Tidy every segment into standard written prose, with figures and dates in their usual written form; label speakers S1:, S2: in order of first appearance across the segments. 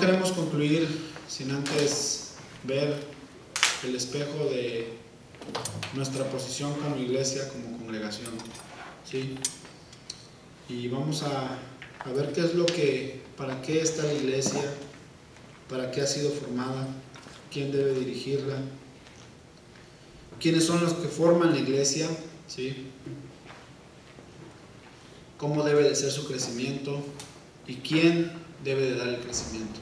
S1: queremos concluir sin antes ver el espejo de nuestra posición como iglesia, como congregación, ¿sí? Y vamos a ver qué es lo que, para qué está la iglesia, para qué ha sido formada, quién debe dirigirla, quiénes son los que forman la iglesia, ¿sí? Cómo debe de ser su crecimiento y quién debe de dar el crecimiento.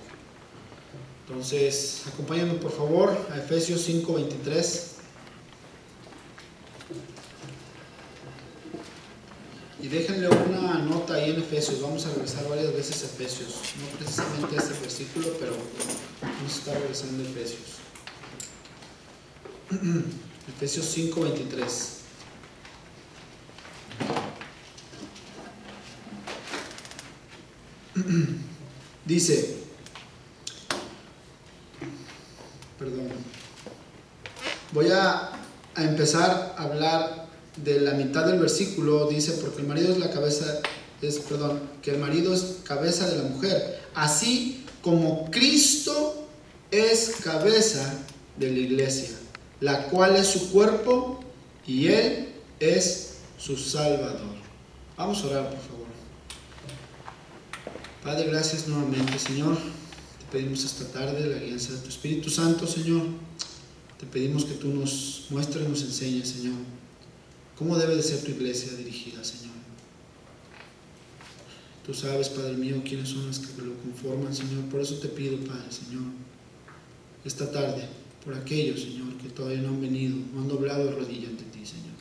S1: Entonces, acompáñenme por favor a Efesios 5:23. Y déjenle una nota ahí en Efesios. Vamos a regresar varias veces a Efesios. No precisamente a este versículo, pero vamos a estar regresando a Efesios. Efesios 5:23. Dice, voy a empezar a hablar de la mitad del versículo. Dice, porque el marido es la cabeza, que el marido es cabeza de la mujer, así como Cristo es cabeza de la iglesia, la cual es su cuerpo y Él es su Salvador. Vamos a orar, por favor. Padre, gracias nuevamente, Señor. Te pedimos esta tarde la guianza de tu Espíritu Santo, Señor. Te pedimos que tú nos muestres, nos enseñes, Señor, cómo debe de ser tu iglesia dirigida, Señor. Tú sabes, Padre mío, quiénes son los que lo conforman, Señor. Por eso te pido, Padre, Señor, esta tarde, por aquellos, Señor, que todavía no han venido, no han doblado rodilla ante ti, Señor.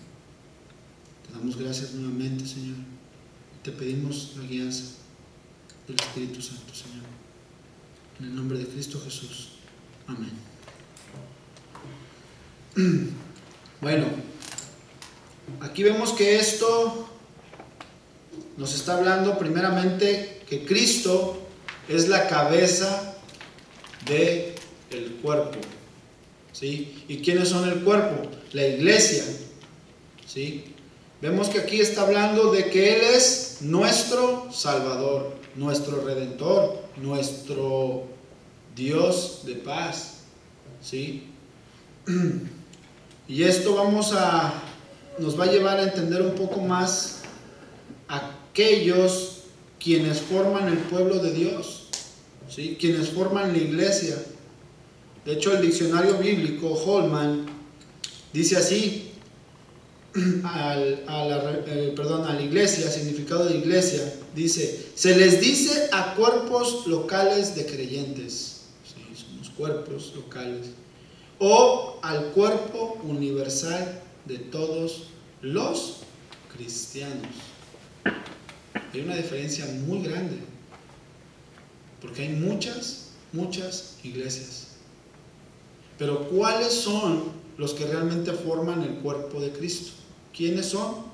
S1: Te damos gracias nuevamente, Señor. Y te pedimos la guianza del Espíritu Santo, Señor. En el nombre de Cristo Jesús. Amén. Bueno, aquí vemos que esto nos está hablando primeramente que Cristo es la cabeza del cuerpo, ¿sí? ¿Y quiénes son el cuerpo? La iglesia, ¿sí? Vemos que aquí está hablando de que Él es nuestro Salvador, nuestro Redentor, nuestro Dios de paz, ¿sí? Y esto nos va a llevar a entender un poco más aquellos quienes forman el pueblo de Dios, ¿sí? Quienes forman la iglesia. De hecho, el diccionario bíblico Holman dice así, a la iglesia, significado de iglesia, dice, se les dice a cuerpos locales de creyentes, ¿sí? Somos cuerpos locales, o al cuerpo universal de todos los cristianos. Hay una diferencia muy grande, porque hay muchas iglesias. Pero ¿cuáles son los que realmente forman el cuerpo de Cristo? ¿Quiénes son?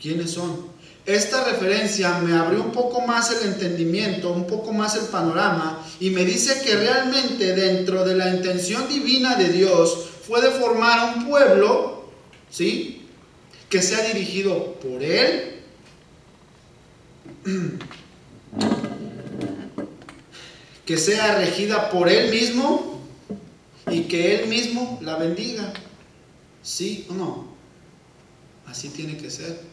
S1: ¿Quiénes son? Esta referencia me abrió un poco más el entendimiento, un poco más el panorama, y me dice que realmente dentro de la intención divina de Dios fue de formar un pueblo, ¿sí?, que sea dirigido por Él, que sea regida por Él mismo y que Él mismo la bendiga. ¿Sí o no? Así tiene que ser.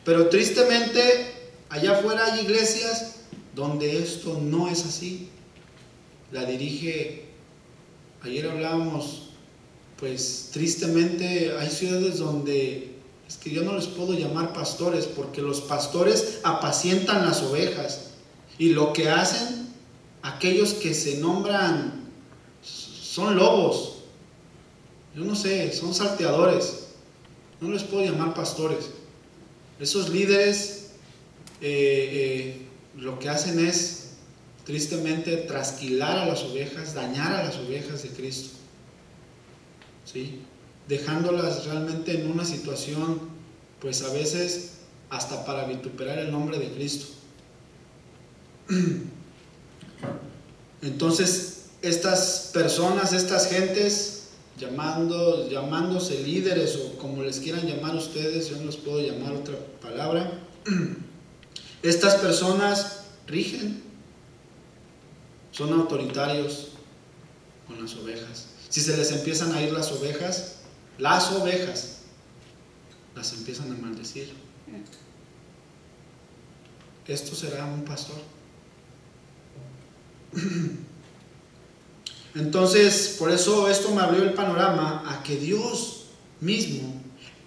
S1: Pero tristemente, allá afuera hay iglesias donde esto no es así. La dirige, ayer hablábamos, pues tristemente hay ciudades donde, es que yo no les puedo llamar pastores, porque los pastores apacientan las ovejas. Y lo que hacen, aquellos que se nombran, son lobos. Yo no sé, son salteadores. No les puedo llamar pastores. Esos líderes lo que hacen es, tristemente, trasquilar a las ovejas, dañar a las ovejas de Cristo, ¿sí? Dejándolas realmente en una situación, pues a veces hasta para vituperar el nombre de Cristo. Entonces, estas personas, estas gentes, llamándose líderes o como les quieran llamar ustedes, yo no les puedo llamar otra palabra, estas personas rigen son autoritarios con las ovejas. Si se les empiezan a ir las ovejas, las empiezan a maldecir. Esto será un pastor. Entonces, por eso esto me abrió el panorama a que Dios mismo,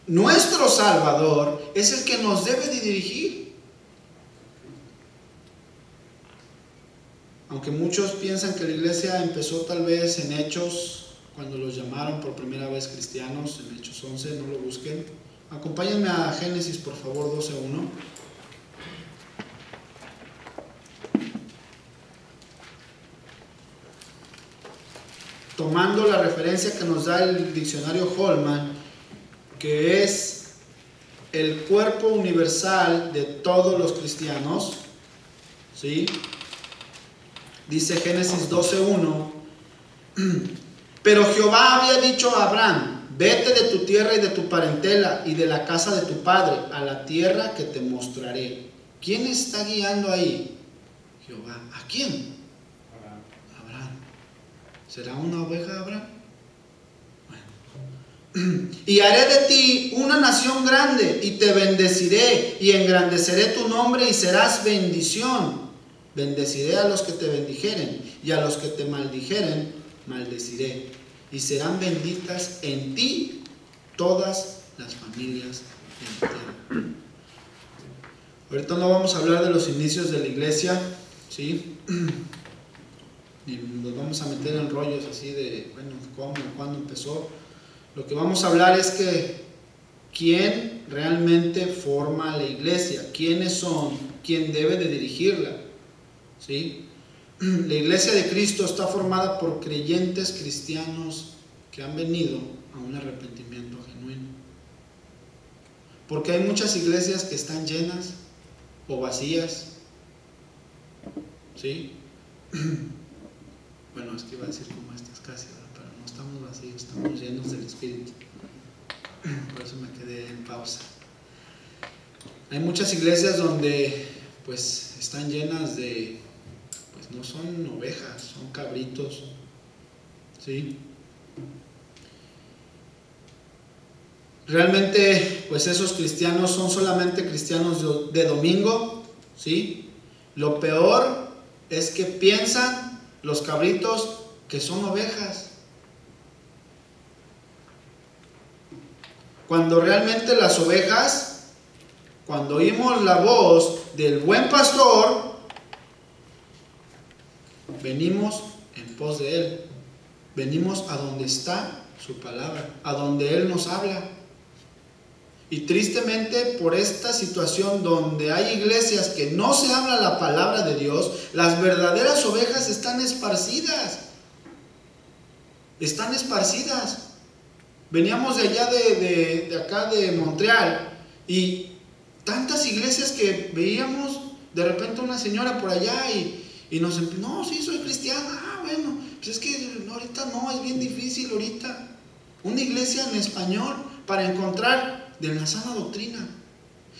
S1: nuestro Salvador, es el que nos debe de dirigir. Aunque muchos piensan que la iglesia empezó tal vez en Hechos, cuando los llamaron por primera vez cristianos, en Hechos 11, no lo busquen. Acompáñenme a Génesis, por favor, 12:1. Tomando la referencia que nos da el diccionario Holman, que es el cuerpo universal de todos los cristianos, ¿sí? Dice Génesis 12:1, pero Jehová había dicho a Abraham, vete de tu tierra y de tu parentela y de la casa de tu padre a la tierra que te mostraré. ¿Quién está guiando ahí? Jehová. ¿A quién? Abraham. ¿Será una oveja Abraham? Bueno. Y haré de ti una nación grande y te bendeciré y engrandeceré tu nombre y serás bendición. Bendeciré a los que te bendijeren y a los que te maldijeren maldeciré. Y serán benditas en ti todas las familias de la tierra. Ahorita no vamos a hablar de los inicios de la iglesia, ¿sí? Y nos vamos a meter en rollos así de, bueno, cómo, cuándo empezó. Lo que vamos a hablar es que quién realmente forma la iglesia, quiénes son, quién debe de dirigirla, ¿sí? La iglesia de Cristo está formada por creyentes cristianos que han venido a un arrepentimiento genuino. Porque hay muchas iglesias que están llenas o vacías, ¿sí? Bueno, es que iba a decir como estas casi, ¿verdad? Pero no estamos vacíos, estamos llenos del Espíritu. Por eso me quedé en pausa. Hay muchas iglesias donde pues están llenas de, pues no son ovejas, son cabritos, ¿sí? Realmente pues esos cristianos son solamente cristianos de domingo, ¿sí? Lo peor es que piensan los cabritos que son ovejas, cuando realmente las ovejas, cuando oímos la voz del buen pastor, venimos en pos de él, venimos a donde está su palabra, a donde él nos habla. Y tristemente, por esta situación donde hay iglesias que no se habla la palabra de Dios, las verdaderas ovejas están esparcidas. Están esparcidas. Veníamos de allá de acá de Montreal, y tantas iglesias que veíamos, de repente una señora por allá y nos empezó, no, sí, soy cristiana. Bueno, pues es que ahorita no, es bien difícil ahorita. Una iglesia en español para encontrar de la sana doctrina.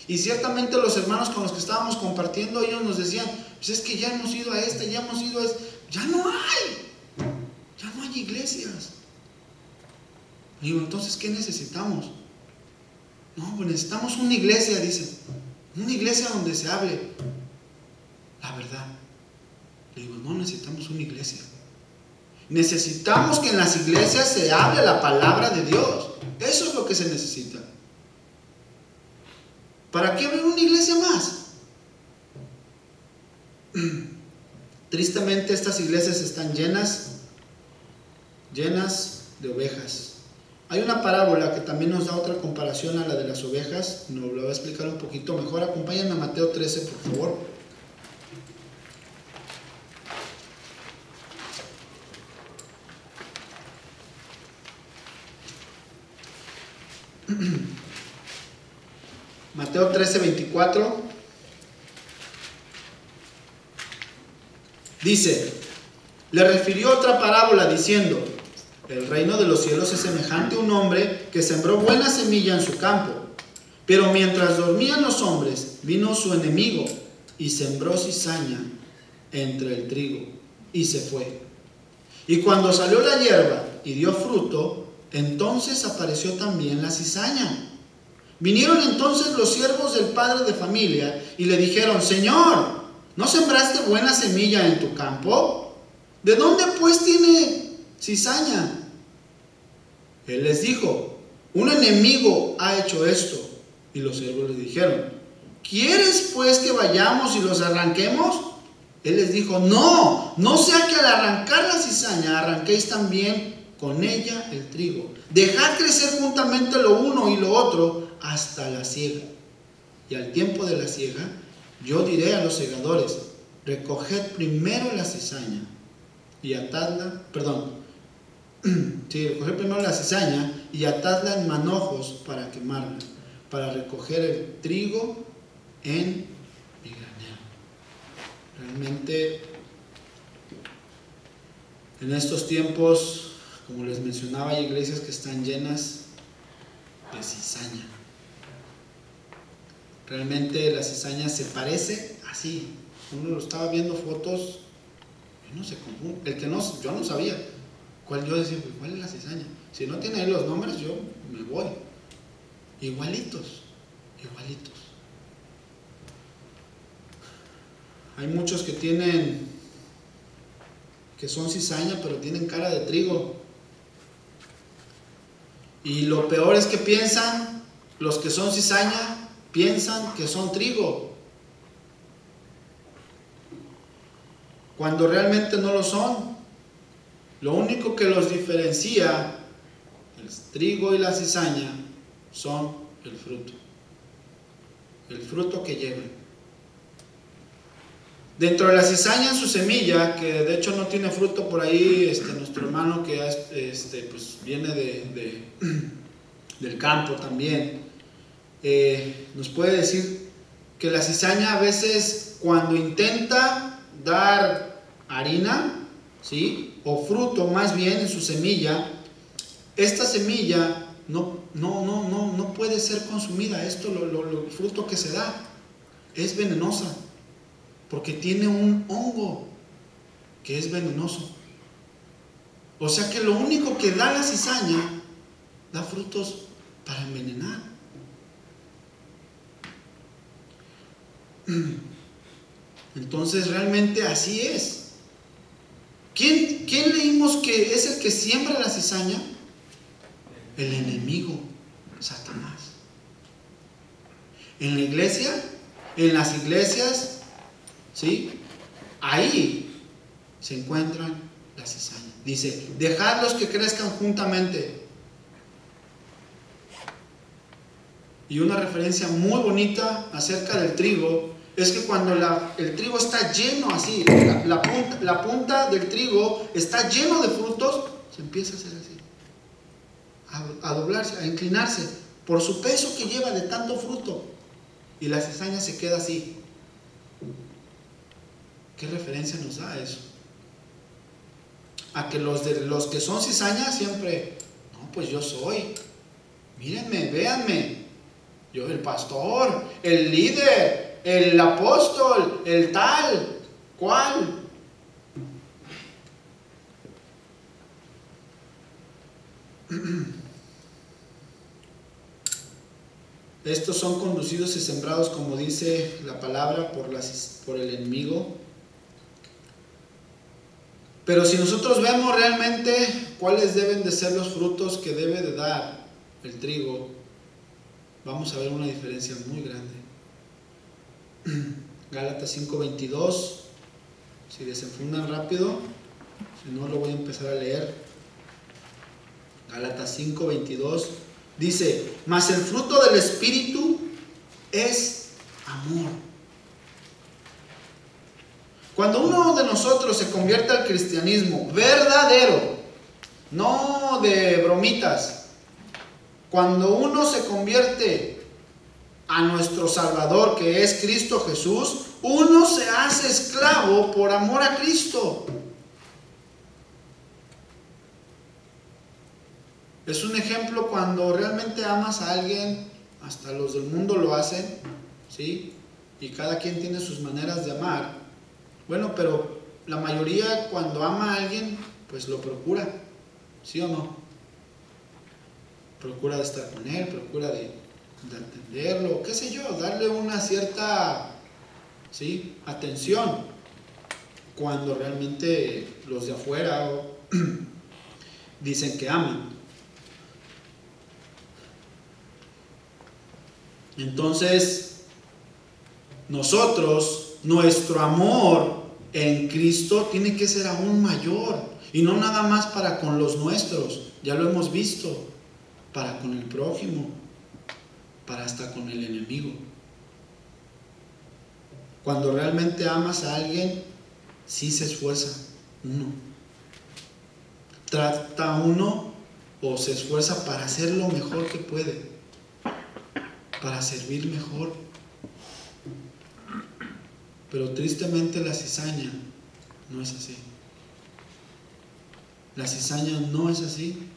S1: Y ciertamente los hermanos con los que estábamos compartiendo, ellos nos decían, pues es que ya hemos ido a esta, ya hemos ido a esta. Ya no hay iglesias. Digo, entonces, ¿qué necesitamos? No, pues necesitamos una iglesia, dicen, una iglesia donde se hable la verdad. Le digo, no necesitamos una iglesia. Necesitamos que en las iglesias se hable la palabra de Dios. Eso es lo que se necesita. ¿Para qué abrir una iglesia más? Tristemente estas iglesias están llenas de ovejas. Hay una parábola que también nos da otra comparación a la de las ovejas. Nos lo voy a explicar un poquito mejor. Acompáñenme a Mateo 13, por favor. Mateo 13, 24. Dice, le refirió otra parábola diciendo, el reino de los cielos es semejante a un hombre que sembró buena semilla en su campo. Pero mientras dormían los hombres, vino su enemigo y sembró cizaña entre el trigo y se fue. Y cuando salió la hierba y dio fruto, entonces apareció también la cizaña. Vinieron entonces los siervos del padre de familia y le dijeron: Señor, ¿no sembraste buena semilla en tu campo? ¿De dónde pues tiene cizaña? Él les dijo: un enemigo ha hecho esto. Y los siervos le dijeron: ¿quieres pues que vayamos y los arranquemos? Él les dijo: no, no sea que al arrancar la cizaña arranquéis también con ella el trigo. Dejad crecer juntamente lo uno y lo otro hasta la siega. Y al tiempo de la siega, yo diré a los segadores: recoged primero la cizaña y atadla, recoged primero la cizaña y atadla en manojos para quemarla, para recoger el trigo en mi granero. Realmente, en estos tiempos, como les mencionaba, hay iglesias que están llenas de cizaña. Realmente la cizaña se parece así. Uno lo estaba viendo fotos y uno se confunde. Yo no sabía cuál. Yo decía: ¿cuál es la cizaña? Si no tiene ahí los nombres, yo me voy. Igualitos. Hay muchos que son cizaña, pero tienen cara de trigo. Y lo peor es que los que son cizaña, piensan que son trigo, cuando realmente no lo son. Lo único que los diferencia, el trigo y la cizaña, son el fruto que llevan. Dentro de la cizaña, en su semilla, que de hecho no tiene fruto, por ahí nuestro hermano que pues viene del campo también, nos puede decir que la cizaña a veces, cuando intenta dar harina, ¿sí?, o fruto más bien en su semilla, esta semilla no puede ser consumida. El fruto que se da es venenosa, porque tiene un hongo que es venenoso. O sea que lo único que da la cizaña, da frutos para envenenar. Entonces realmente así es. ¿Quién leímos que es el que siembra la cizaña? El enemigo, Satanás. En la iglesia, en las iglesias, ¿sí?, ahí se encuentran la cizaña. Dice: dejadlos que crezcan juntamente. Y una referencia muy bonita acerca del trigo es que cuando el trigo está lleno así, la punta del trigo está lleno de frutos, se empieza a hacer así, a doblarse, a inclinarse por su peso que lleva de tanto fruto, y la cizaña se queda así. ¿Qué referencia nos da eso? A que los que son cizaña siempre: no, pues yo soy, mírenme, véanme, yo, el pastor, el líder, el apóstol, el tal, ¿cuál? Estos son conducidos y sembrados, como dice la palabra, por el enemigo. Pero si nosotros vemos realmente cuáles deben de ser los frutos que debe de dar el trigo, vamos a ver una diferencia muy grande. Gálatas 5:22, si desenfundan rápido, si no lo voy a empezar a leer. Gálatas 5:22 dice: mas el fruto del Espíritu es amor. Cuando uno de nosotros se convierte al cristianismo verdadero, no de bromitas, cuando uno se convierte a nuestro Salvador, que es Cristo Jesús, uno se hace esclavo por amor a Cristo. Es un ejemplo cuando realmente amas a alguien, hasta los del mundo lo hacen, ¿sí? Y cada quien tiene sus maneras de amar. Bueno, pero la mayoría cuando ama a alguien, pues lo procura, ¿sí o no? Procura de estar con él, procura de atenderlo, qué sé yo, darle una cierta, ¿sí?, atención, cuando realmente los de afuera dicen que aman. Entonces, nosotros, nuestro amor en Cristo tiene que ser aún mayor, y no nada más para con los nuestros, ya lo hemos visto, para con el prójimo, para hasta con el enemigo. Cuando realmente amas a alguien, sí se esfuerza uno, trata uno o se esfuerza para hacer lo mejor que puede, para servir mejor. Pero tristemente la cizaña no es así. La cizaña no es así.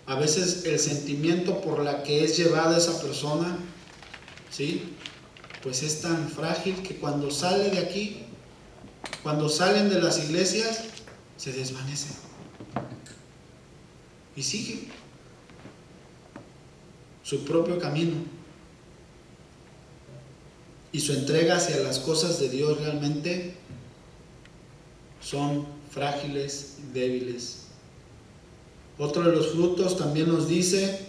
S1: A veces el sentimiento por la que es llevada esa persona, ¿sí?, pues es tan frágil que cuando sale de aquí, cuando salen de las iglesias, se desvanece y sigue su propio camino, y su entrega hacia las cosas de Dios realmente son frágiles, débiles. Otro de los frutos también nos dice: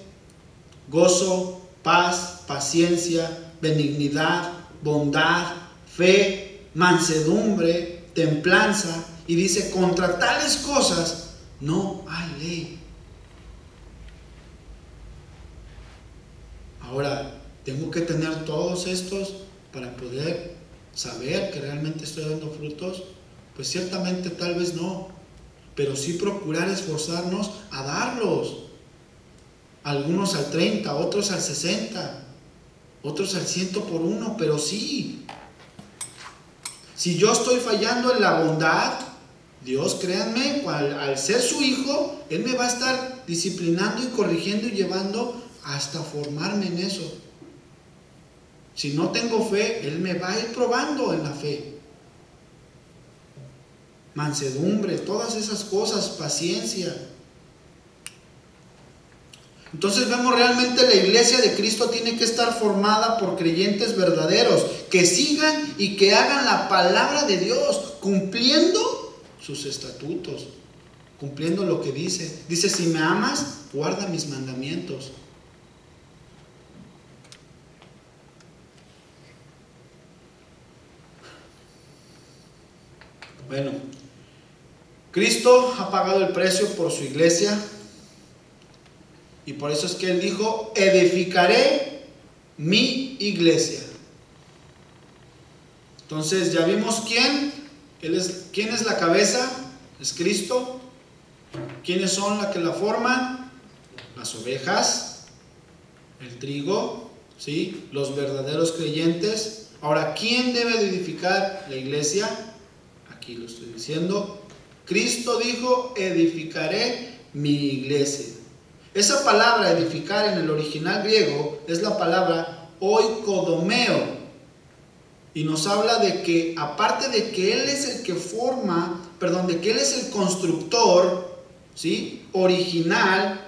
S1: gozo, paz, paciencia, benignidad, bondad, fe, mansedumbre, templanza. Y dice: contra tales cosas no hay ley. Ahora, ¿tengo que tener todos estos para poder saber que realmente estoy dando frutos? Pues ciertamente tal vez no, pero sí procurar esforzarnos a darlos. Algunos al 30, otros al 60, otros al 100 por uno, pero sí. Si yo estoy fallando en la bondad, Dios, créanme, al ser su hijo, Él me va a estar disciplinando y corrigiendo y llevando hasta formarme en eso. Si no tengo fe, Él me va a ir probando en la fe. Mansedumbre, todas esas cosas, paciencia. Entonces vemos realmente la iglesia de Cristo tiene que estar formada por creyentes verdaderos, que sigan y que hagan la palabra de Dios, cumpliendo sus estatutos, cumpliendo lo que dice. Dice: si me amas, guarda mis mandamientos. Bueno, Cristo ha pagado el precio por su iglesia, y por eso es que Él dijo: edificaré mi iglesia. Entonces ya vimos quién es la cabeza, es Cristo. ¿Quiénes son las que la forman? Las ovejas, el trigo, ¿sí?, los verdaderos creyentes. Ahora, ¿quién debe de edificar la iglesia? Aquí lo estoy diciendo. Cristo dijo: edificaré mi iglesia. Esa palabra edificar en el original griego es la palabra oikodomeo, y nos habla de que aparte de que Él es el que de que Él es el constructor, ¿sí?, original,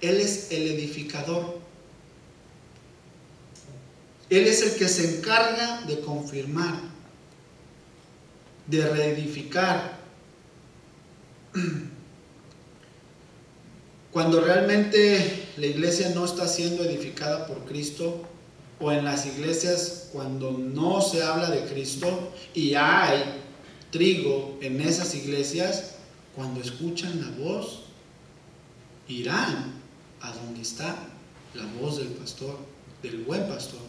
S1: Él es el edificador. Él es el que se encarga de confirmar, de reedificar. Cuando realmente la iglesia no está siendo edificada por Cristo, o en las iglesias cuando no se habla de Cristo y hay trigo en esas iglesias, cuando escuchan la voz, irán a donde está la voz del pastor, del buen pastor.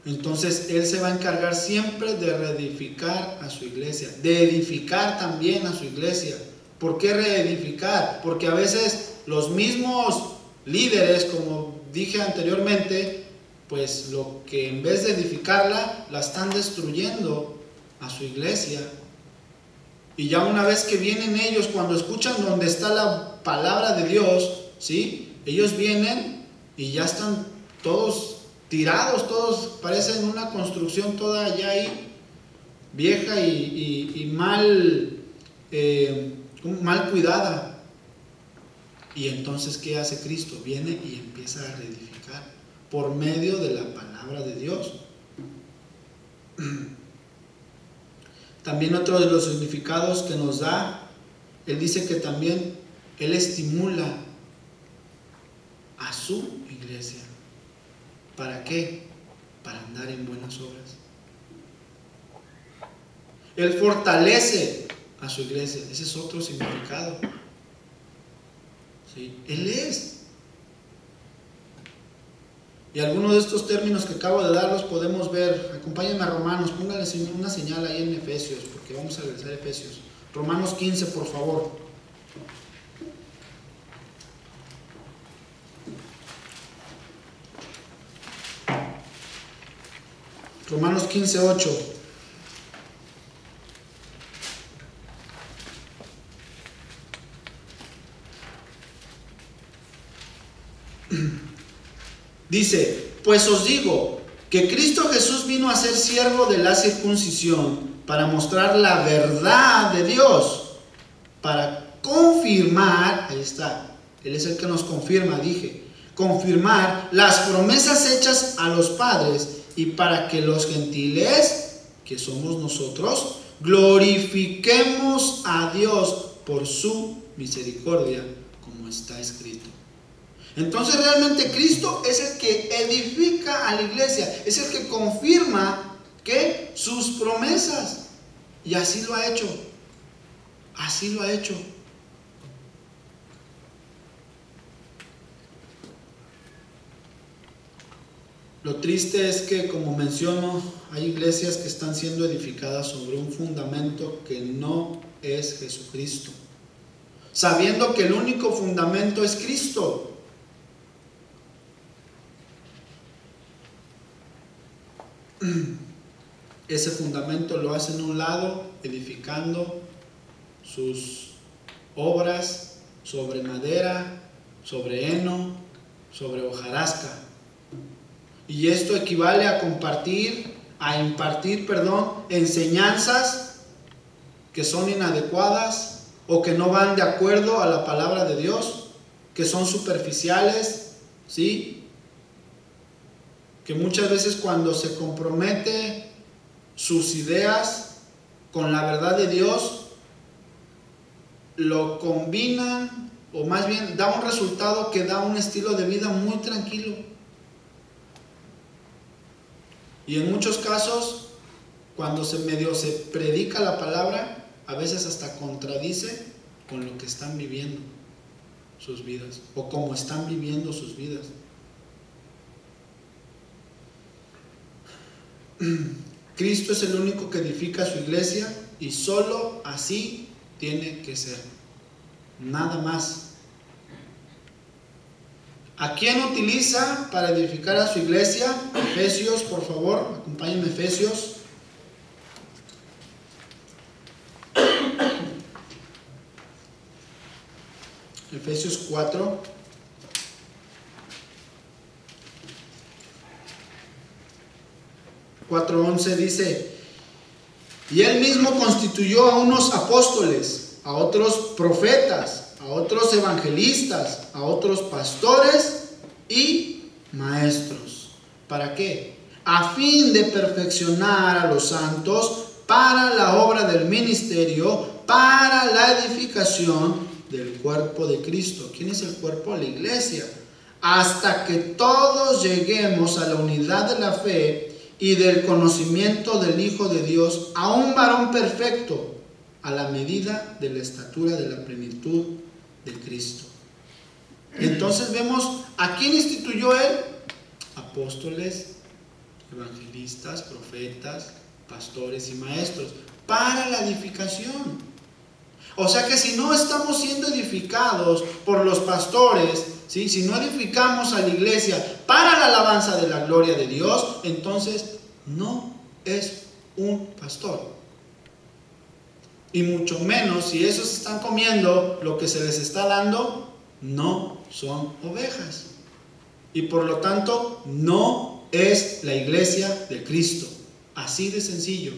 S1: Entonces Él se va a encargar siempre de reedificar a su iglesia, de edificar también a su iglesia. ¿Por qué reedificar? Porque a veces los mismos líderes, como dije anteriormente, pues lo que en vez de edificarla, la están destruyendo a su iglesia. Y ya una vez que vienen ellos, cuando escuchan donde está la palabra de Dios, ¿sí?, ellos vienen y ya están todos tirados todos, parecen una construcción toda ya ahí, vieja y mal cuidada. Y entonces, ¿qué hace Cristo? Viene y empieza a reedificar por medio de la palabra de Dios. También otro de los significados que nos da, Él dice que también Él estimula a su iglesia. ¿Para qué? Para andar en buenas obras. Él fortalece a su iglesia. Ese es otro significado. ¿Sí? Él es. Y algunos de estos términos que acabo de dar los podemos ver. Acompáñenme a Romanos, pónganle una señal ahí en Efesios, porque vamos a regresar a Efesios. Romanos 15, por favor. Romanos 15, 8. Dice, pues os digo que Cristo Jesús vino a ser siervo de la circuncisión para mostrar la verdad de Dios, para confirmar, ahí está, Él es el que nos confirma, confirmar las promesas hechas a los padres y para que los gentiles, que somos nosotros, glorifiquemos a Dios por su misericordia, como está escrito. Entonces realmente Cristo es el que edifica a la iglesia, es el que confirma que sus promesas, y así lo ha hecho, así lo ha hecho. Lo triste es que, como menciono, hay iglesias que están siendo edificadas sobre un fundamento que no es Jesucristo, sabiendo que el único fundamento es Cristo. Ese fundamento lo hacen a un lado, edificando sus obras sobre madera, sobre heno, sobre hojarasca. Y esto equivale a impartir, enseñanzas que son inadecuadas o que no van de acuerdo a la palabra de Dios, que son superficiales, ¿sí? Que muchas veces cuando se compromete sus ideas con la verdad de Dios, lo combinan, o más bien da un resultado que da un estilo de vida muy tranquilo. Y en muchos casos, cuando se predica la palabra, a veces hasta contradice con lo que están viviendo sus vidas, o cómo están viviendo sus vidas. Cristo es el único que edifica su iglesia y solo así tiene que ser, nada más. ¿A quién utiliza para edificar a su iglesia? Efesios, por favor, acompáñenme a Efesios. Efesios 4. 4:11 dice, y Él mismo constituyó a unos apóstoles, a otros profetas, a otros evangelistas, a otros pastores y maestros. ¿Para qué? A fin de perfeccionar a los santos para la obra del ministerio, para la edificación del cuerpo de Cristo. ¿Quién es el cuerpo? La iglesia. Hasta que todos lleguemos a la unidad de la fe y del conocimiento del Hijo de Dios, a un varón perfecto, a la medida de la estatura de la plenitud de Cristo. Entonces vemos a quién instituyó Él: apóstoles, evangelistas, profetas, pastores y maestros, para la edificación. O sea que si no estamos siendo edificados por los pastores, ¿sí? Si no edificamos a la iglesia para la alabanza de la gloria de Dios, entonces no es un pastor. Y mucho menos si esos están comiendo lo que se les está dando, no son ovejas. Y por lo tanto no es la iglesia de Cristo. Así de sencillo.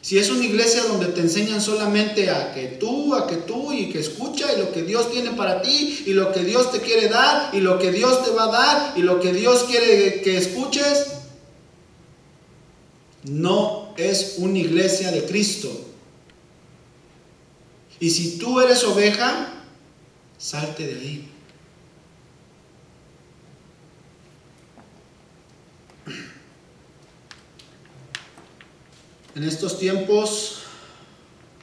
S1: Si es una iglesia donde te enseñan solamente a que tú y que escucha y lo que Dios tiene para ti y lo que Dios te quiere dar y lo que Dios te va a dar y lo que Dios quiere que escuches, no es una iglesia de Cristo. Y si tú eres oveja, salte de ahí. En estos tiempos,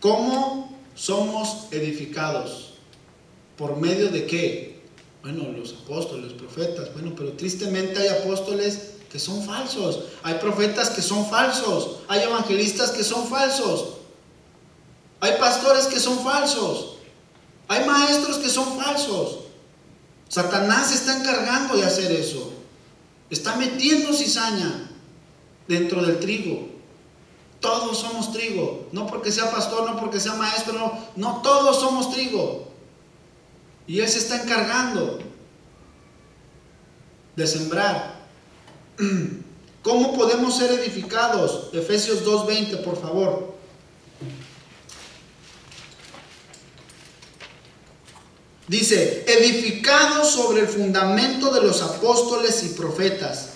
S1: ¿cómo somos edificados? ¿Por medio de qué? Bueno, los apóstoles, los profetas. Bueno, pero tristemente hay apóstoles que son falsos. Hay profetas que son falsos. Hay evangelistas que son falsos. Hay pastores que son falsos. Hay maestros que son falsos. Satanás se está encargando de hacer eso. Está metiendo cizaña dentro del trigo. Todos somos trigo. No porque sea pastor, no porque sea maestro, no, todos somos trigo. Y Él se está encargando de sembrar. ¿Cómo podemos ser edificados? Efesios 2:20, por favor. Dice, edificados sobre el fundamento de los apóstoles y profetas,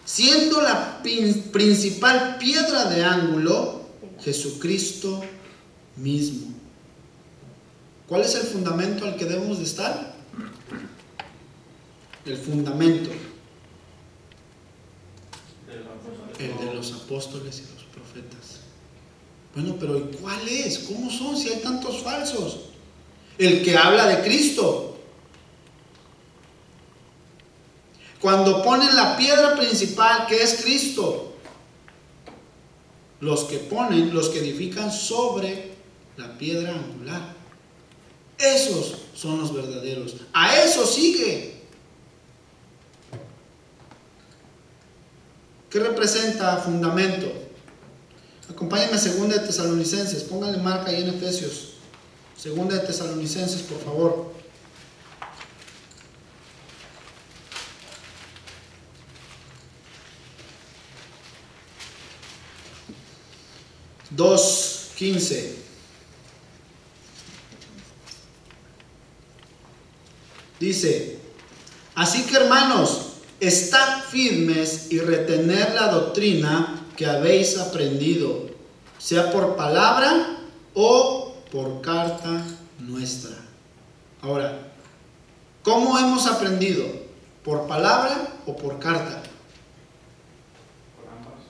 S1: siendo la principal piedra de ángulo Jesucristo mismo. ¿Cuál es el fundamento al que debemos de estar? El fundamento. El de los apóstoles y los profetas. Bueno, pero ¿y cuál es? ¿Cómo son si hay tantos falsos? El que habla de Cristo. Cuando ponen la piedra principal, que es Cristo, los que edifican sobre la piedra angular, esos son los verdaderos. A eso sigue. ¿Qué representa fundamento? Acompáñenme a 2 de Tesalonicenses. Pónganle marca ahí en Efesios. 2 de Tesalonicenses, por favor. (2:15) dice: así que, hermanos, estad firmes y retened la doctrina que habéis aprendido, sea por palabra o por carta nuestra. Ahora, ¿cómo hemos aprendido? ¿Por palabra o por carta?
S2: Por ambas.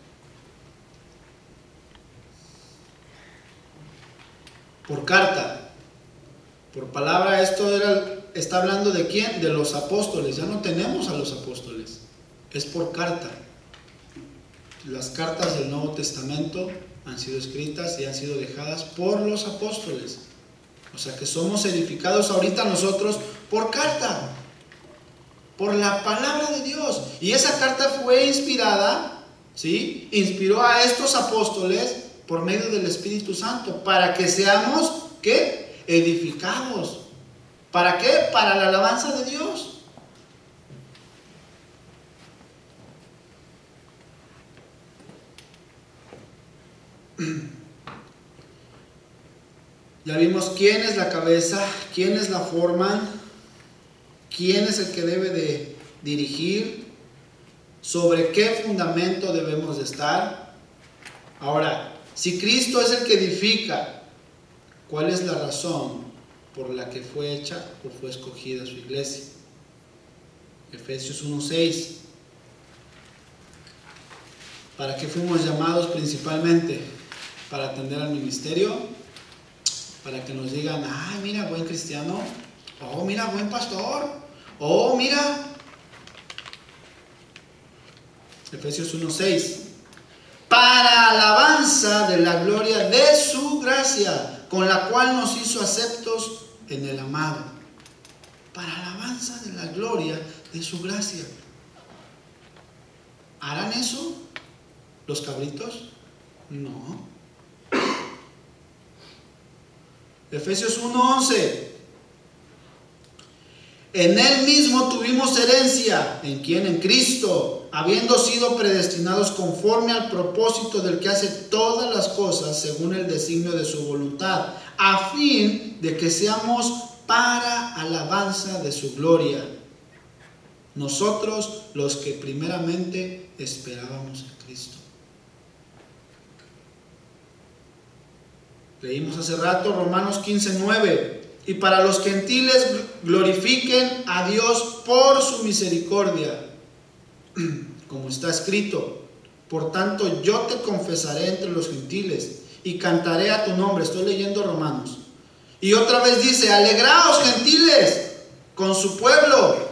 S1: Por carta. Por palabra, está hablando de quién? De los apóstoles. Ya no tenemos a los apóstoles. Es por carta. Las cartas del Nuevo Testamento han sido escritas y han sido dejadas por los apóstoles. O sea que somos edificados ahorita nosotros por carta, por la palabra de Dios. Y esa carta fue inspirada, ¿sí? Inspiró a estos apóstoles por medio del Espíritu Santo para que seamos, ¿qué? Edificados. ¿Para qué? Para la alabanza de Dios. Ya vimos quién es la cabeza, quiénes la forman, quién es el que debe de dirigir, sobre qué fundamento debemos de estar. Ahora, si Cristo es el que edifica, ¿cuál es la razón por la que fue hecha o fue escogida su iglesia? Efesios 1:6. ¿Para qué fuimos llamados principalmente? Para atender al ministerio, para que nos digan, ay, mira, buen cristiano, oh, mira, buen pastor, oh, mira. Efesios 1:6. Para alabanza de la gloria de su gracia, con la cual nos hizo aceptos en el amado. Para alabanza de la gloria de su gracia. ¿Harán eso los cabritos? No. Efesios 1:11. En Él mismo tuvimos herencia. ¿En quién? En Cristo, habiendo sido predestinados conforme al propósito del que hace todas las cosas según el designio de su voluntad, a fin de que seamos para alabanza de su gloria. Nosotros los que primeramente esperábamos en Cristo. Leímos hace rato Romanos 15:9. Y para los gentiles glorifiquen a Dios por su misericordia, como está escrito: por tanto yo te confesaré entre los gentiles y cantaré a tu nombre. Estoy leyendo Romanos. Y otra vez dice: alegraos gentiles con su pueblo.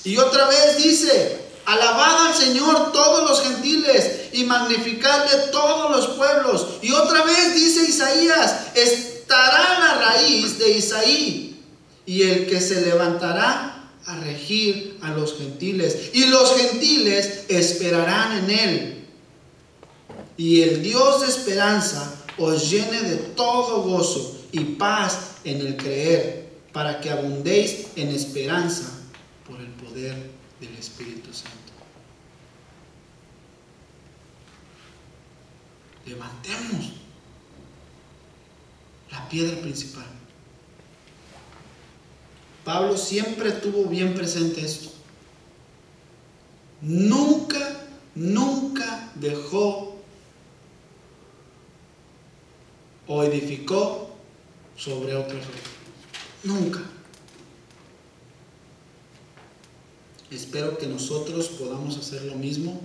S1: Y otra vez dice: alabad al Señor todos los gentiles y magnificadle todos los pueblos. Y otra vez dice Isaías: estará la raíz de Isaí y el que se levantará a regir a los gentiles, y los gentiles esperarán en él. Y el Dios de esperanza os llene de todo gozo y paz en el creer, para que abundéis en esperanza por el poder del Espíritu Santo. Levantemos la piedra principal. Pablo siempre tuvo bien presente esto. Nunca dejó o edificó sobre otra roca. Nunca. Espero que nosotros podamos hacer lo mismo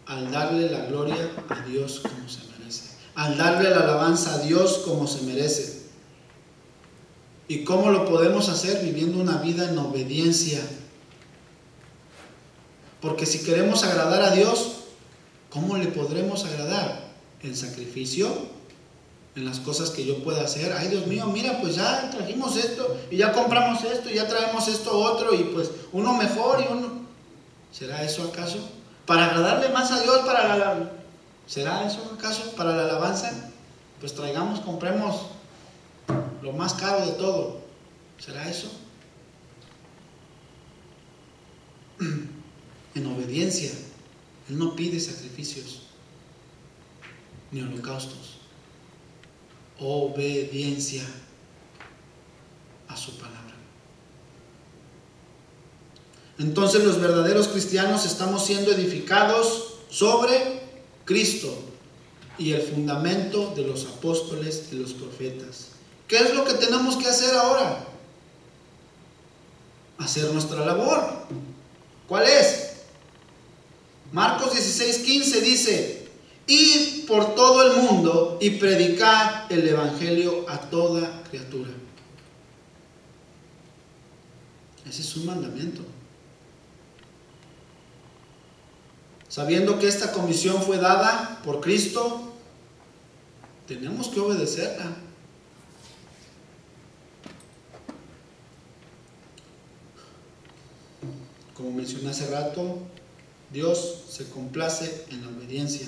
S1: al darle la gloria a Dios como se merece, al darle la alabanza a Dios como se merece. ¿Y cómo lo podemos hacer? Viviendo una vida en obediencia. Porque si queremos agradar a Dios, ¿cómo le podremos agradar? ¿En sacrificio? ¿En las cosas que yo pueda hacer? Ay, Dios mío, mira, pues ya trajimos esto, y ya compramos esto, y ya traemos esto otro, y pues uno mejor y uno... ¿Será eso acaso? ¿Para agradarle más a Dios? ¿Será eso acaso para la alabanza? Pues traigamos, compremos lo más caro de todo. ¿Será eso? En obediencia. Él no pide sacrificios ni holocaustos. Obediencia a su palabra. Entonces los verdaderos cristianos estamos siendo edificados sobre Cristo y el fundamento de los apóstoles y los profetas. ¿Qué es lo que tenemos que hacer ahora? Hacer nuestra labor. ¿Cuál es? Marcos 16:15 dice: id por todo el mundo y predicad el evangelio a toda criatura. Ese es un mandamiento. Sabiendo que esta comisión fue dada por Cristo, tenemos que obedecerla. Como mencioné hace rato, Dios se complace en la obediencia.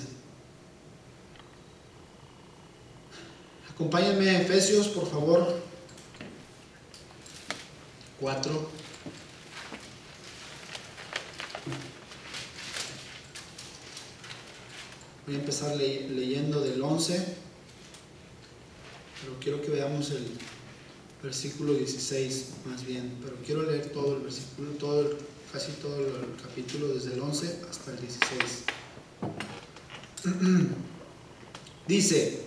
S1: Acompáñenme a Efesios, por favor, 4. Voy a empezar leyendo del 11, pero quiero que veamos el versículo 16 más bien, pero quiero leer todo el versículo, casi todo el capítulo, desde el 11 hasta el 16. Dice: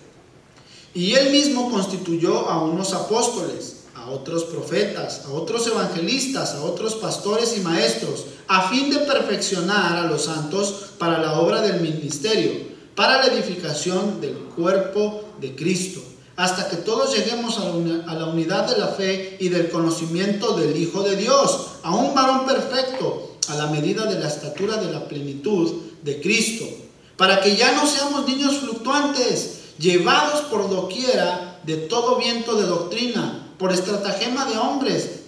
S1: y él mismo constituyó a unos apóstoles, a otros profetas, a otros evangelistas, a otros pastores y maestros, a fin de perfeccionar a los santos para la obra del ministerio, para la edificación del cuerpo de Cristo, hasta que todos lleguemos a la unidad de la fe y del conocimiento del Hijo de Dios, a un varón perfecto, a la medida de la estatura de la plenitud de Cristo, para que ya no seamos niños fluctuantes, llevados por doquiera de todo viento de doctrina, por estratagema de hombres,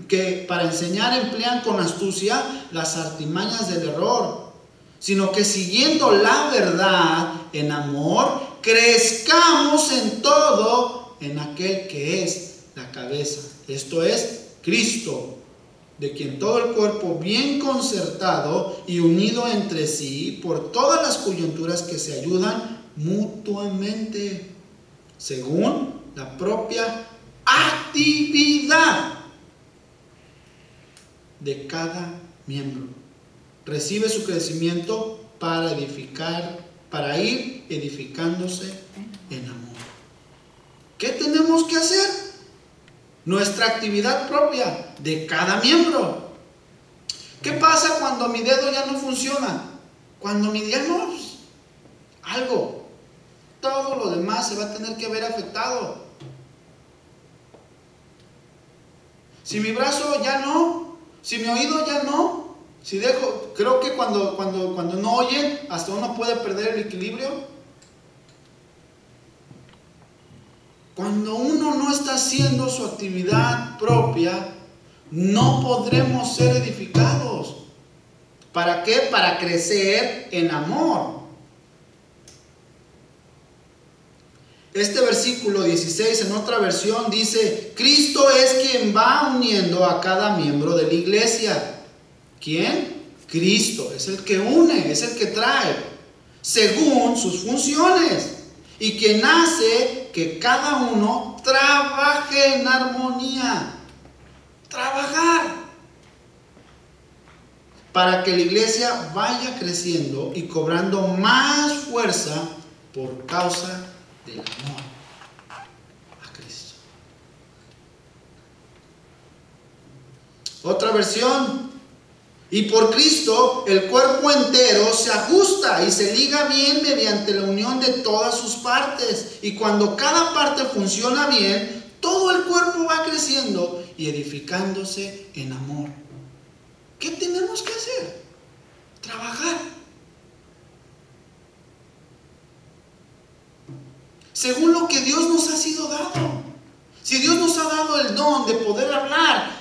S1: que para enseñar emplean con astucia las artimañas del error, sino que siguiendo la verdad en amor, crezcamos en todo en aquel que es la cabeza, esto es Cristo, de quien todo el cuerpo, bien concertado y unido entre sí por todas las coyunturas que se ayudan mutuamente, según la propia actividad de cada miembro, recibe su crecimiento para edificar, para ir edificándose en amor. ¿Qué tenemos que hacer? Nuestra actividad propia de cada miembro. ¿Qué pasa cuando mi dedo ya no funciona? Cuando mi dedo algo, todo lo demás se va a tener que ver afectado. Si mi brazo ya no, si mi oído ya no, si dejo, creo que cuando no oyen, hasta uno puede perder el equilibrio. Cuando uno no está haciendo su actividad propia, no podremos ser edificados. ¿Para qué? Para crecer en amor. Este versículo 16 en otra versión dice: Cristo es quien va uniendo a cada miembro de la iglesia. ¿Quién? Cristo, es el que une, es el que trae, según sus funciones, y quien hace que cada uno trabaje en armonía. Trabajar. Para que la iglesia vaya creciendo y cobrando más fuerza por causa del amor a Cristo. Otra versión: y por Cristo el cuerpo entero se ajusta y se liga bien mediante la unión de todas sus partes. Y cuando cada parte funciona bien, todo el cuerpo va creciendo y edificándose en amor. ¿Qué tenemos que hacer? Trabajar. Según lo que Dios nos ha sido dado. Si Dios nos ha dado el don de poder hablar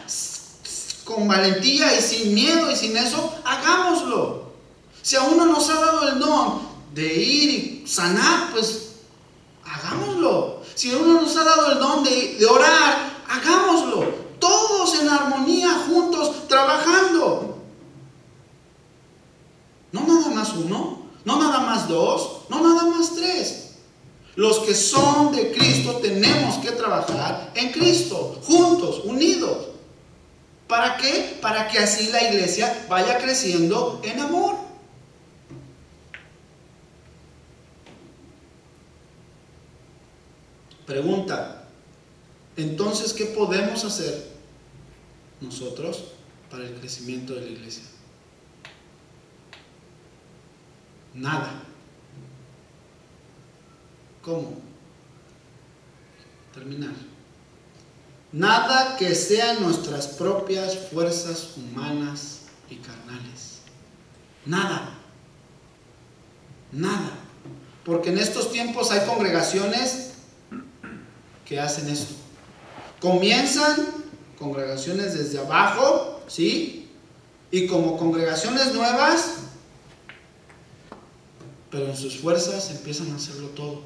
S1: con valentía y sin miedo y sin eso, hagámoslo. Si a uno nos ha dado el don de ir y sanar, pues hagámoslo. Si a uno nos ha dado el don de orar, hagámoslo. Todos en armonía, juntos, trabajando. No nada más uno, no nada más dos, no nada más tres. Los que son de Cristo tenemos que trabajar en Cristo, juntos, unidos. ¿Para qué? Para que así la iglesia vaya creciendo en amor. Pregunta: entonces, ¿qué podemos hacer nosotros para el crecimiento de la iglesia? Nada. ¿Cómo? Terminar. Nada que sean nuestras propias fuerzas humanas y carnales. Nada. Nada. Porque en estos tiempos hay congregaciones que hacen esto. Comienzan congregaciones desde abajo, ¿sí? Y como congregaciones nuevas, pero en sus fuerzas empiezan a hacerlo todo.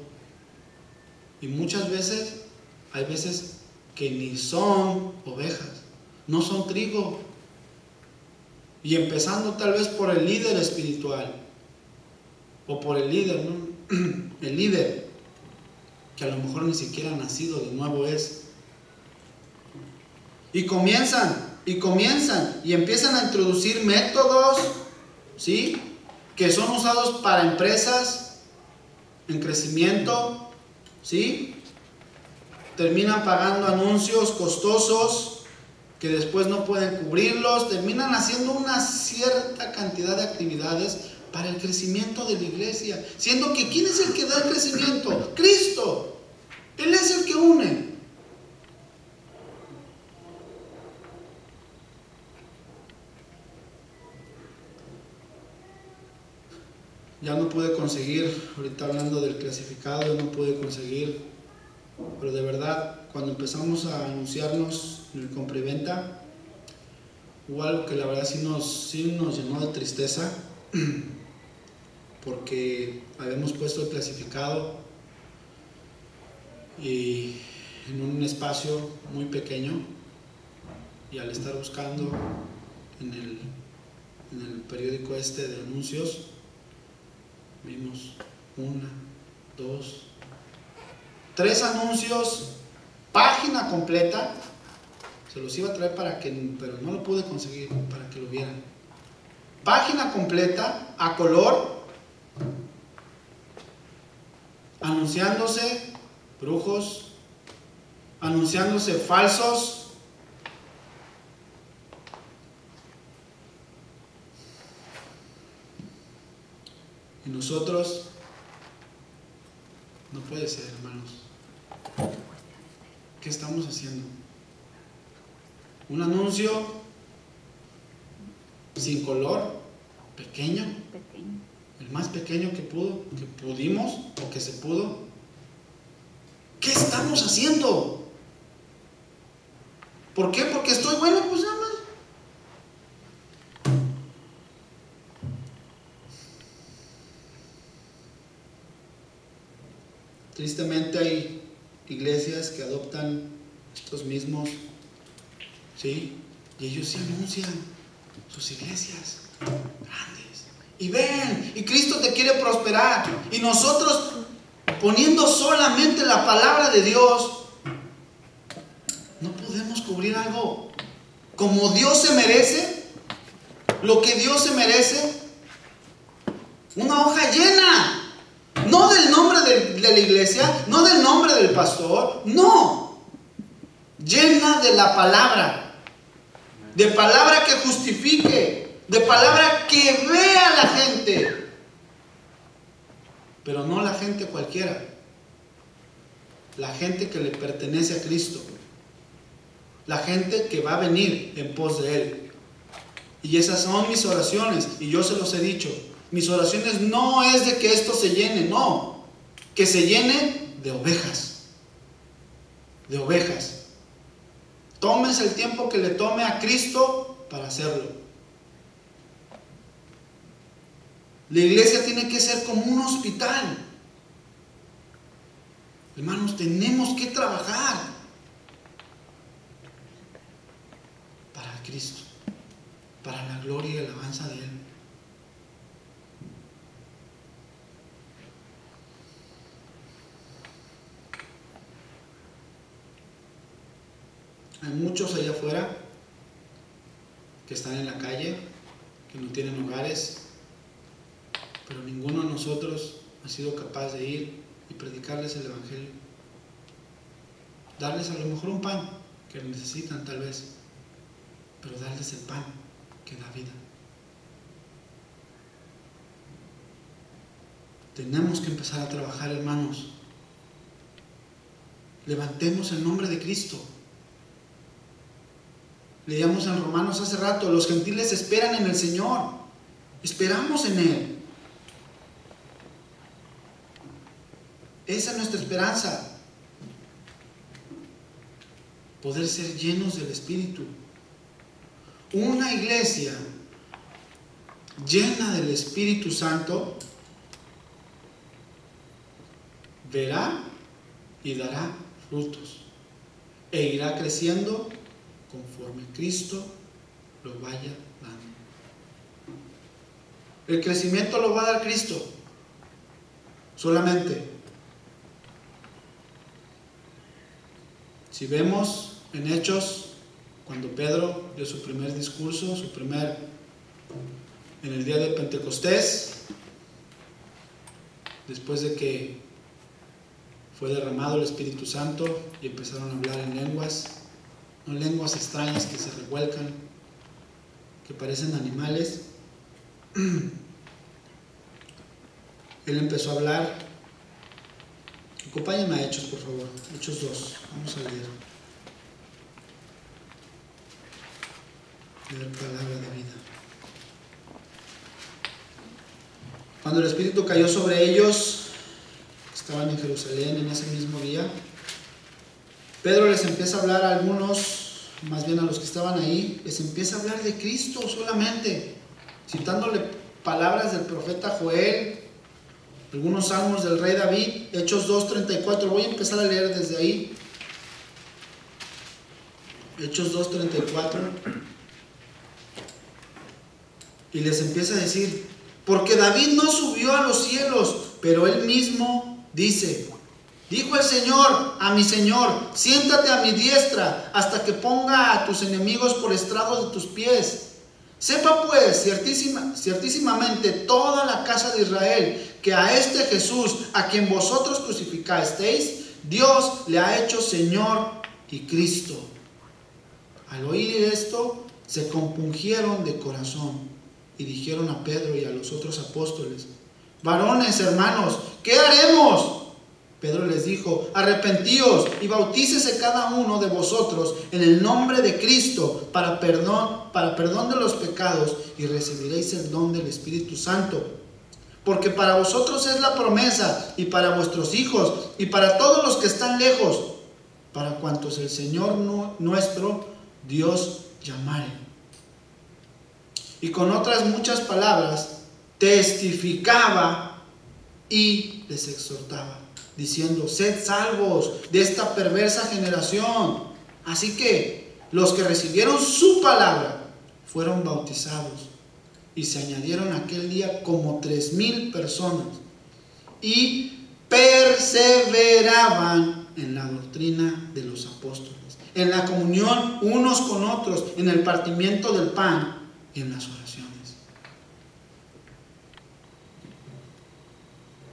S1: Y muchas veces, hay veces que ni son ovejas, no son trigo. Y empezando tal vez por el líder espiritual, o por el líder, ¿no? El líder, que a lo mejor ni siquiera nacido de nuevo es. Y comienzan, y empiezan a introducir métodos, ¿sí?, que son usados para empresas en crecimiento, ¿sí? Terminan pagando anuncios costosos que después no pueden cubrirlos, terminan haciendo una cierta cantidad de actividades para el crecimiento de la iglesia, siendo que ¿quién es el que da el crecimiento? Cristo. Él es el que une. Ya no pude conseguir, ahorita hablando del clasificado, no pude conseguir, pero de verdad, cuando empezamos a anunciarnos en el compra y venta, hubo algo que la verdad sí nos llenó de tristeza, porque habíamos puesto el clasificado y en un espacio muy pequeño, y al estar buscando en el periódico este de anuncios, vimos 1, 2, 3 anuncios, página completa. Se los iba a traer pero no lo pude conseguir para que lo vieran. Página completa, a color, anunciándose brujos, anunciándose falsos. Y nosotros, no puede ser, hermanos. ¿Qué estamos haciendo? Un anuncio sin color, pequeño, el más pequeño que pudimos o que se pudo. ¿Qué estamos haciendo? ¿Por qué? Porque estoy bueno, pues nada más. Tristemente hay iglesias que adoptan estos mismos, ¿sí? Y ellos sí anuncian sus iglesias grandes. Y ven, y Cristo te quiere prosperar. Y nosotros, poniendo solamente la palabra de Dios, no podemos cubrir algo como Dios se merece, lo que Dios se merece. Una hoja llena. No del nombre de la iglesia, no del nombre del pastor, no. Llena de la palabra. De palabra que justifique, de palabra que vea a la gente. Pero no la gente cualquiera. La gente que le pertenece a Cristo. La gente que va a venir en pos de Él. Y esas son mis oraciones, y yo se los he dicho. Mis oraciones no es de que esto se llene, no. Que se llene de ovejas. De ovejas. Tómese el tiempo que le tome a Cristo para hacerlo. La iglesia tiene que ser como un hospital. Hermanos, tenemos que trabajar para Cristo, para la gloria y alabanza de Él. Hay muchos allá afuera que están en la calle, que no tienen hogares, pero ninguno de nosotros ha sido capaz de ir y predicarles el Evangelio. Darles a lo mejor un pan que necesitan tal vez, pero darles el pan que da vida. Tenemos que empezar a trabajar, hermanos. Levantemos el nombre de Cristo. Leíamos en Romanos hace rato, los gentiles esperan en el Señor. Esperamos en Él. Esa es nuestra esperanza. Poder ser llenos del Espíritu. Una iglesia llena del Espíritu Santo verá y dará frutos. E irá creciendo conforme Cristo lo vaya dando. El crecimiento lo va a dar Cristo. Solamente. Si vemos en Hechos, cuando Pedro dio su primer discurso, en el día de Pentecostés, después de que fue derramado el Espíritu Santo y empezaron a hablar en lenguas, no lenguas extrañas que se revuelcan, que parecen animales. Él empezó a hablar. Acompáñenme a Hechos, por favor. Hechos 2. Vamos a leer. Leer palabra de vida. Cuando el Espíritu cayó sobre ellos, estaban en Jerusalén en ese mismo día, Pedro les empieza a hablar a algunos, más bien a los que estaban ahí, les empieza a hablar de Cristo solamente, citándole palabras del profeta Joel, algunos salmos del rey David. Hechos 2:34, voy a empezar a leer desde ahí. Hechos 2:34. Y les empieza a decir: porque David no subió a los cielos, pero él mismo dice: dijo el Señor a mi Señor, siéntate a mi diestra hasta que ponga a tus enemigos por estrado de tus pies. Sepa pues ciertísimamente toda la casa de Israel que a este Jesús, a quien vosotros crucificasteis, Dios le ha hecho Señor y Cristo. Al oír esto, se compungieron de corazón y dijeron a Pedro y a los otros apóstoles: varones, hermanos, ¿qué haremos? Pedro les dijo: arrepentíos y bautícese cada uno de vosotros en el nombre de Cristo para perdón de los pecados, y recibiréis el don del Espíritu Santo. Porque para vosotros es la promesa, y para vuestros hijos, y para todos los que están lejos, para cuantos el Señor nuestro Dios llamare. Y con otras muchas palabras testificaba y les exhortaba, diciendo: sed salvos de esta perversa generación. Así que los que recibieron su palabra fueron bautizados, y se añadieron aquel día como 3,000 personas, y perseveraban en la doctrina de los apóstoles, en la comunión unos con otros, en el partimiento del pan y en las oraciones.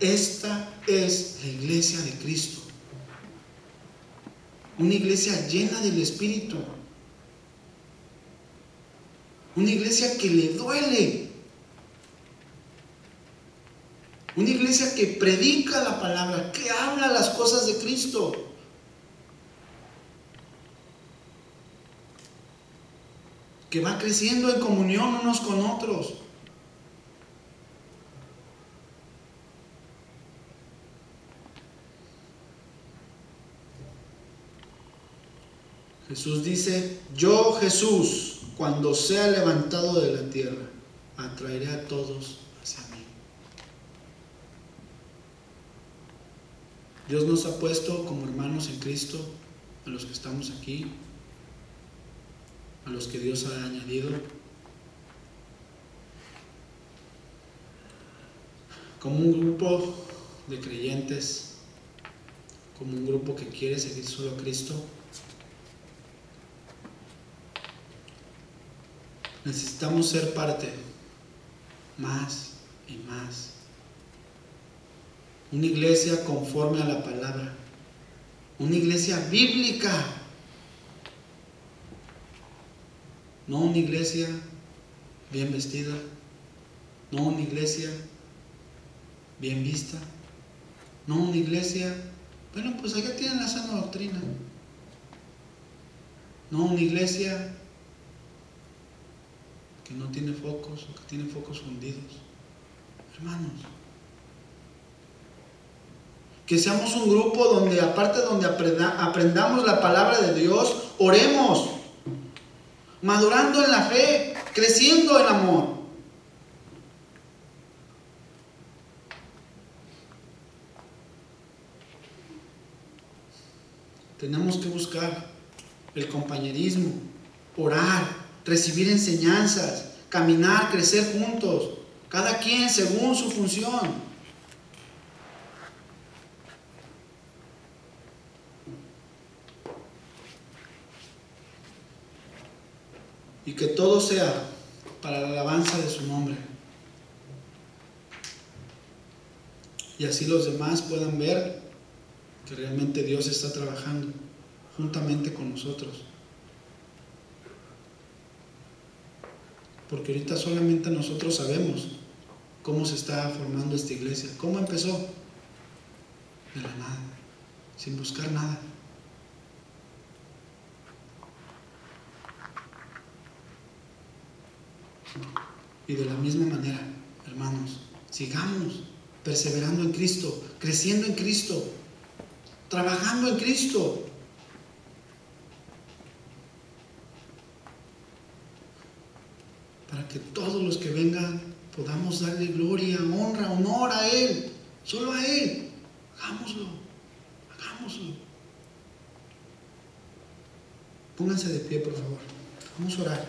S1: Esta es la iglesia de Cristo, una iglesia llena del Espíritu, una iglesia que le duele, una iglesia que predica la palabra, que habla las cosas de Cristo, que va creciendo en comunión unos con otros. Jesús dice: yo, Jesús, cuando sea levantado de la tierra, atraeré a todos hacia mí. Dios nos ha puesto como hermanos en Cristo, a los que estamos aquí, a los que Dios ha añadido, como un grupo de creyentes, como un grupo que quiere seguir solo a Cristo. Necesitamos ser parte, más y más. Una iglesia conforme a la palabra, una iglesia bíblica, no una iglesia bien vestida, no una iglesia bien vista, no una iglesia, bueno, pues allá tienen la sana doctrina, no una iglesia que no tiene focos o que tiene focos fundidos. Hermanos, que seamos un grupo donde, aparte donde aprendamos la palabra de Dios, oremos, madurando en la fe, creciendo en amor. Tenemos que buscar el compañerismo, orar, recibir enseñanzas, caminar, crecer juntos, cada quien según su función. Y que todo sea para la alabanza de su nombre. Y así los demás puedan ver que realmente Dios está trabajando juntamente con nosotros. Porque ahorita solamente nosotros sabemos cómo se está formando esta iglesia. ¿Cómo empezó? De la nada, sin buscar nada. Y de la misma manera, hermanos, sigamos perseverando en Cristo, creciendo en Cristo, trabajando en Cristo. Para que todos los que vengan podamos darle gloria, honra, honor a Él, solo a Él. Hagámoslo, hagámoslo. Pónganse de pie, por favor. Vamos a orar.